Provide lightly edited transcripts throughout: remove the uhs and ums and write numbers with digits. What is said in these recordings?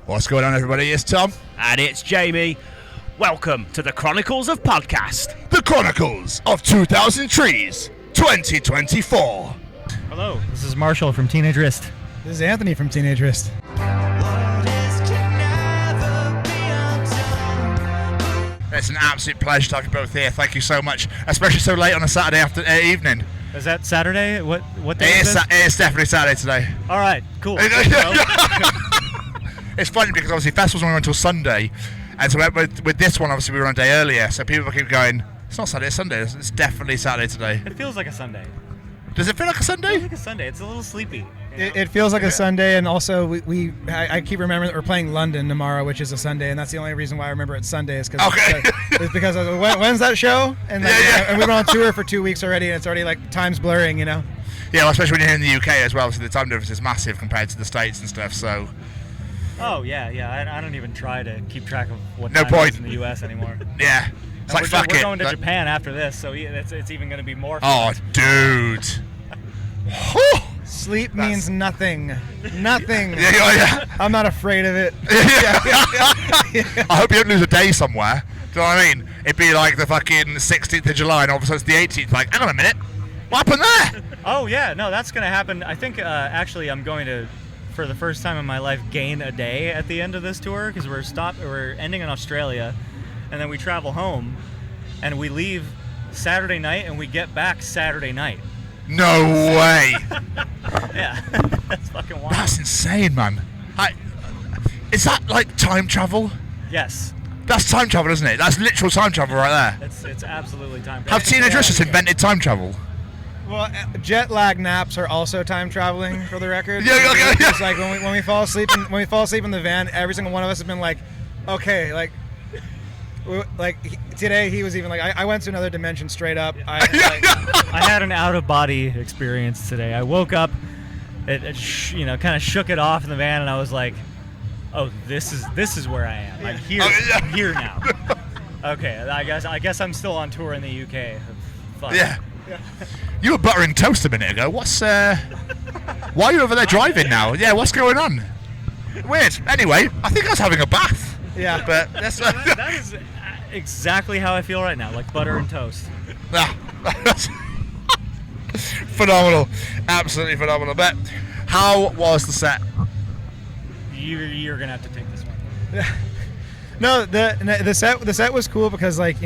What's going on, everybody? It's Tom. And it's Jamie. Welcome to the Chronicles of Podcast. The Chronicles of 2000 Trees 2024. Hello, this is Marshall from Teenage Wrist. This is Anthony from Teenage Wrist. It's an absolute pleasure to have you both here. Thank you so much, especially so late on a Saturday evening. Is that Saturday? What day is it? It's definitely Saturday today. All right, cool. It's funny because obviously festivals only run until Sunday, and so with this one, obviously we were on a day earlier, so people keep going, it's not Saturday, it's Sunday. It's definitely Saturday today. It feels like a Sunday. Does it feel like a Sunday? It feels like a Sunday. It's a little sleepy. You know? It feels like a Sunday, and also I keep remembering that we're playing London tomorrow, which is a Sunday, and that's the only reason why I remember it's Sunday is because I was, when's that show? And and we've been on tour for 2 weeks already, and it's already like time's blurring, you know. Yeah, well, especially when you're here in the UK as well, so the time difference is massive compared to the States and stuff. So. Oh yeah. I don't even try to keep track of what No time point. it is in the US anymore. Yeah. It's like, fuck it. We're going to Japan after this, so it's even going to be more fun. Oh, dude. Sleep means nothing. Nothing. Yeah. I'm not afraid of it. I hope you don't lose a day somewhere. Do you know what I mean? It'd be like the fucking 16th of July, and all of a sudden it's the 18th. Like, hang on a minute. What happened there? Oh, yeah. No, that's going to happen. I think, actually, I'm going to, for the first time in my life, gain a day at the end of this tour, because we're ending in Australia, and then we travel home, and we leave Saturday night, and we get back Saturday night. No way. Yeah, that's fucking wild. That's insane, man. Is that like time travel? Yes. That's time travel, isn't it? That's literal time travel right there. It's absolutely time travel. Have Teenage Wrist invented time travel? Well, jet lag naps are also time traveling, for the record. Yeah. It's like when we fall asleep in the van, every single one of us have been like, okay, like today he was even like, I went to another dimension straight up. I had an out of body experience today. I woke up, it kind of shook it off in the van, and I was like, oh, this is where I am. I'm here. I'm here now. Okay, I guess I'm still on tour in the UK. Fuck. Yeah. You were buttering toast a minute ago. Why are you over there driving now? Yeah, what's going on? Weird. Anyway, I think I was having a bath. Yeah. But that's that is exactly how I feel right now, like butter and toast. That's phenomenal. Absolutely phenomenal. But how was the set? You're gonna have to take this one. No, the set was cool because we're I'm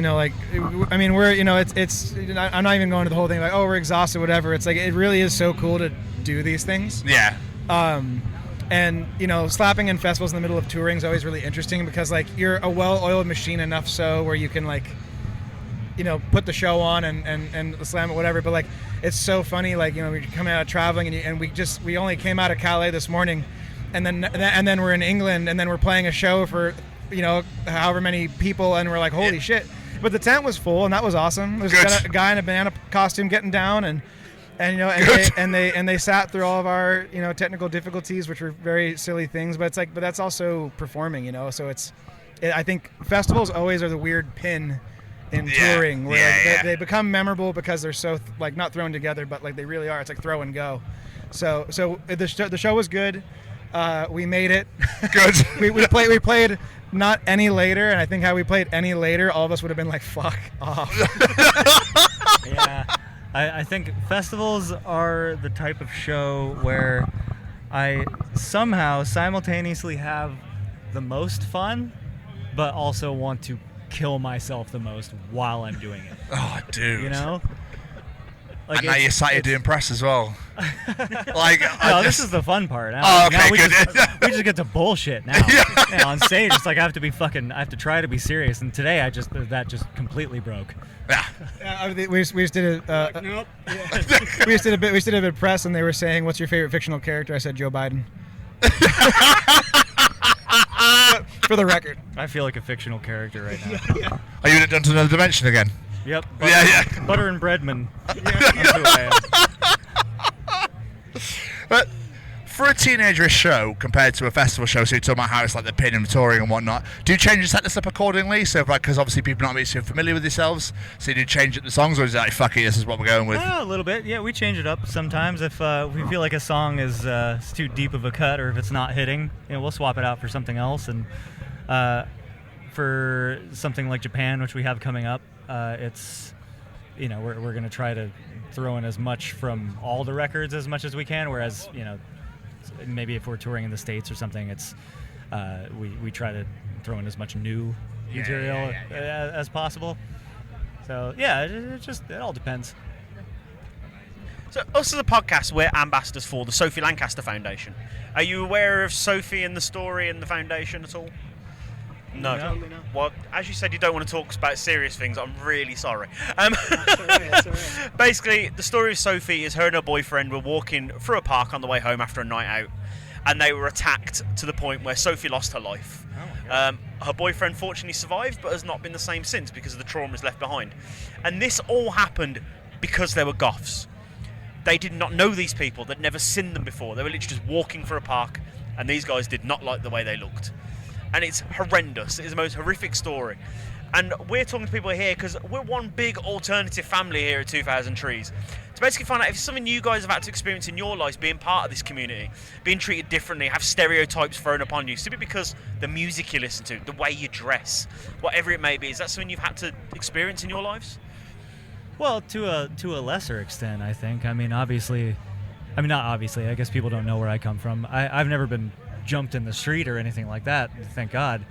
not even going to the whole thing like, oh, we're exhausted, whatever. It's like it really is so cool to do these things. Yeah. And slapping in festivals in the middle of touring is always really interesting because like you're a well-oiled machine enough so where you can put the show on and slam it, whatever. But like it's so funny, like we're coming out of traveling and we only came out of Calais this morning, and then we're in England and then we're playing a show for however many people, and we're like, holy shit. But the tent was full, and that was awesome. There's a guy in a banana costume getting down, and they sat through all of our technical difficulties, which were very silly things. But it's like, but that's also performing, So I think festivals always are the weird pin in touring, where they become memorable because they're so not thrown together, but like they really are. It's like throw and go. So the show was good. We made it. Good. we played not any later, and I think had we played any later, all of us would have been like, fuck off. Yeah. I think festivals are the type of show where I somehow simultaneously have the most fun, but also want to kill myself the most while I'm doing it. Oh, dude. Like and now you're sat here doing press as well. This is the fun part. Okay, we good. We just get to bullshit now. On stage, it's like I have to try to be serious. And today, that just completely broke. Yeah. We just did Nope. we just did a bit of press, and they were saying, "What's your favorite fictional character?" I said Joe Biden. For the record, I feel like a fictional character right now. Are you done to another dimension again? Yep. Butter and Breadman. That's who I am. But For a teenager show compared to a festival show, so you're talking about how it's like the pin and touring and whatnot, do you change the set list up accordingly? So, like, because obviously people not so familiar with yourselves, so you do change up the songs, or is it like, fuck it, this is what we're going with? A little bit, yeah. We change it up sometimes if we feel like a song is it's too deep of a cut, or if it's not hitting. We'll swap it out for something else. And for something like Japan, which we have coming up, it's we're going to try to throw in as much from all the records as much as we can. Whereas maybe if we're touring in the States or something, it's we try to throw in as much new material as possible. So it all depends. So us as a podcast, we're ambassadors for the Sophie Lancaster Foundation. Are you aware of Sophie and the story and the foundation at all? No. Well, as you said, you don't want to talk about serious things. I'm really sorry. That's all right. Basically, the story of Sophie is her and her boyfriend were walking through a park on the way home after a night out, and they were attacked to the point where Sophie lost her life. Her boyfriend fortunately survived, but has not been the same since because of the traumas left behind. And this all happened because they were goths. They did not know these people. They'd never seen them before. They were literally just walking through a park, and these guys did not like the way they looked. And it's horrendous. It is the most horrific story. And we're talking to people here because we're one big alternative family here at 2000 Trees. To basically find out if it's something you guys have had to experience in your lives, being part of this community, being treated differently, have stereotypes thrown upon you, simply because the music you listen to, the way you dress, whatever it may be. Is that something you've had to experience in your lives? Well, to a lesser extent, I think. I mean, not obviously. I guess people don't know where I come from. I've never been jumped in the street or anything like that, thank God.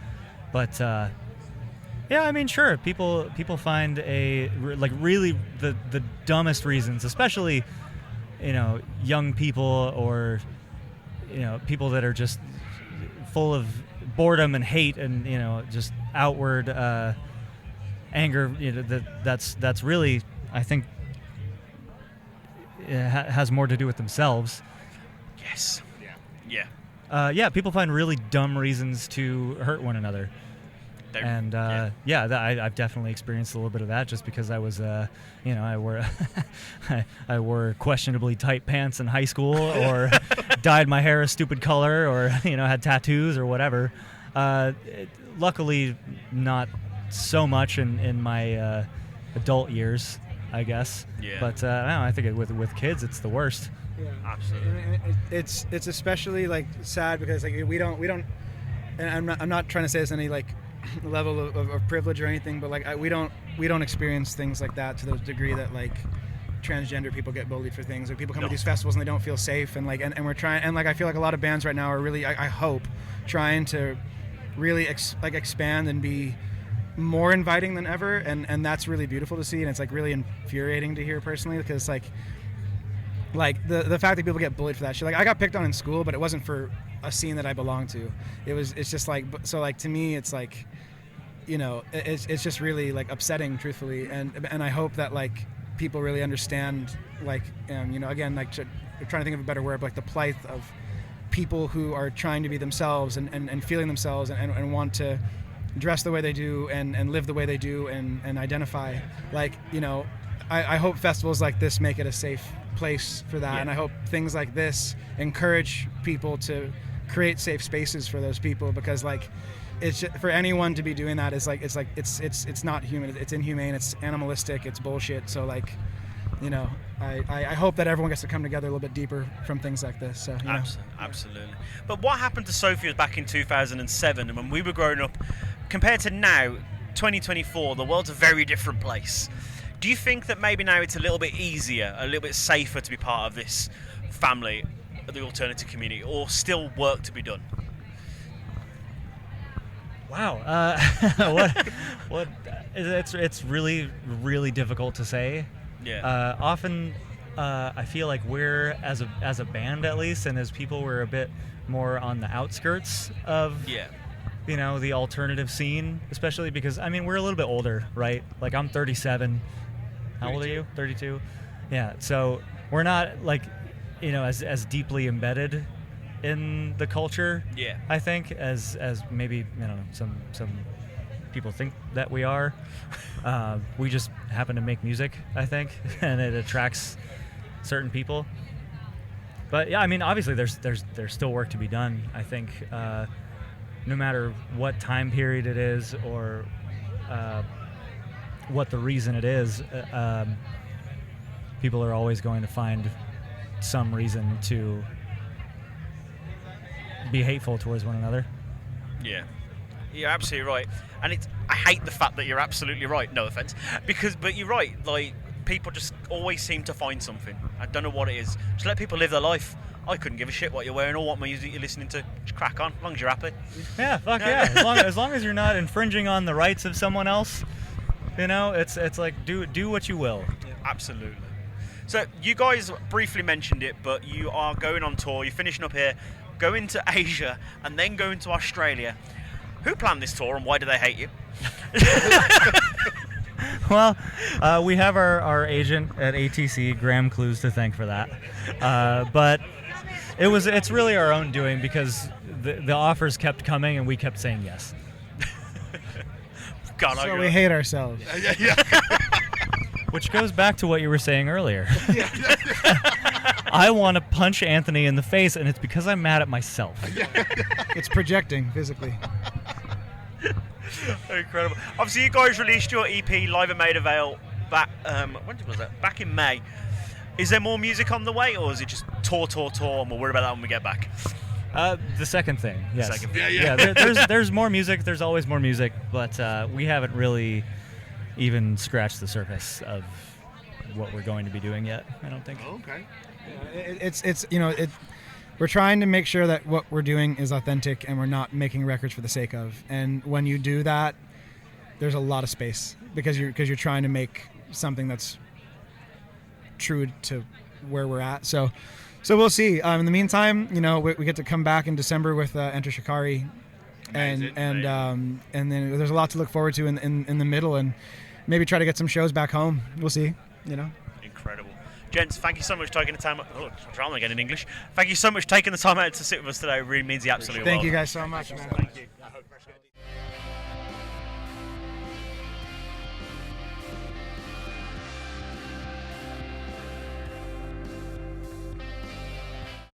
But sure, people find really the dumbest reasons, especially young people or people that are just full of boredom and hate and just outward anger. That's really, I think, has more to do with themselves. Yes. Yeah. People find really dumb reasons to hurt one another. I've definitely experienced a little bit of that just because I was, I wore I wore questionably tight pants in high school, or dyed my hair a stupid color, or had tattoos or whatever. Luckily, not so much in my adult years, I guess. Yeah. But I think with kids, it's the worst. Yeah, Absolutely. It's especially like sad because like we don't, and I'm not trying to say it's any like level of privilege or anything, but like we don't experience things like that to the degree that like transgender people get bullied for things, or people come to these festivals and they don't feel safe, and we're trying, and like I feel like a lot of bands right now are really, I hope, trying to really expand and be more inviting than ever, and that's really beautiful to see, and it's like really infuriating to hear personally, because like the fact that people get bullied for that shit. Like I got picked on in school, but it wasn't for a scene that I belonged to. It's just like, so like to me it's like, it's just really like upsetting, truthfully, and I hope that like people really understand, like, again, like trying to think of a better word, but like the plight of people who are trying to be themselves and feeling themselves and want to dress the way they do and live the way they do and identify. Like, I hope festivals like this make it a safe place for that, and I hope things like this encourage people to create safe spaces for those people, because like it's just, for anyone to be doing that is like it's not human, it's inhumane, it's animalistic, it's bullshit. So like, I hope that everyone gets to come together a little bit deeper from things like this. So Absolutely. But what happened to Sophie was back in 2007, and when we were growing up, compared to now, 2024, the world's a very different place. Do you think that maybe now it's a little bit easier, a little bit safer to be part of this family, the alternative community, or still work to be done? Wow, what? It's really, really difficult to say. Yeah. Often, I feel like we're as a band, at least, and as people, we're a bit more on the outskirts of the alternative scene, especially because we're a little bit older, right? Like I'm 37. How old are you? 32. Yeah. So we're not like as deeply embedded in the culture. Yeah. I think as maybe some people think that we are. We just happen to make music, I think, and it attracts certain people. But yeah, I mean, obviously there's still work to be done. I think no matter what time period it is or what the reason it is, people are always going to find some reason to be hateful towards one another. Yeah, you're absolutely right, and I hate the fact that you're absolutely right. No offense, but you're right. Like, people just always seem to find something. I don't know what it is. Just let people live their life. I couldn't give a shit what you're wearing or what music you're listening to. Just crack on, as long as you're happy. Yeah, fuck yeah. As long as you're not infringing on the rights of someone else, you know, it's like do what you will. Yeah, absolutely. So you guys briefly mentioned it, but you are going on tour. You're finishing up here, going to Asia, and then going to Australia. Who planned this tour, and why do they hate you? Well, we have our agent at ATC, Graham Clues, to thank for that. But it's really our own doing, because the offers kept coming and we kept saying yes. God, So we hate ourselves. Yeah. Which goes back to what you were saying earlier. I want to punch Anthony in the face, and it's because I'm mad at myself. It's projecting physically. Incredible. Obviously, you guys released your EP, Live at Maida Vale, back, when was that? Back in May. Is there more music on the way, or is it just tour, and we'll worry about that when we get back? The second thing, yes. Second thing. Yeah, there's more music. There's always more music, but we haven't really even scratched the surface of what we're going to be doing yet, I don't think. Okay. It's we're trying to make sure that what we're doing is authentic and we're not making records for the sake of. And when you do that, there's a lot of space because you're trying to make something that's true to where we're at. So we'll see. In the meantime, you know, we get to come back in December with Enter Shikari, and then there's a lot to look forward to in the middle, and maybe try to get some shows back home. We'll see. You know. Incredible. Gents, thank you so much for taking the time. Oh, drama again in English. Thank you so much for taking the time out to sit with us today. It really means the absolute world. Thank you guys so much, man. Thank you.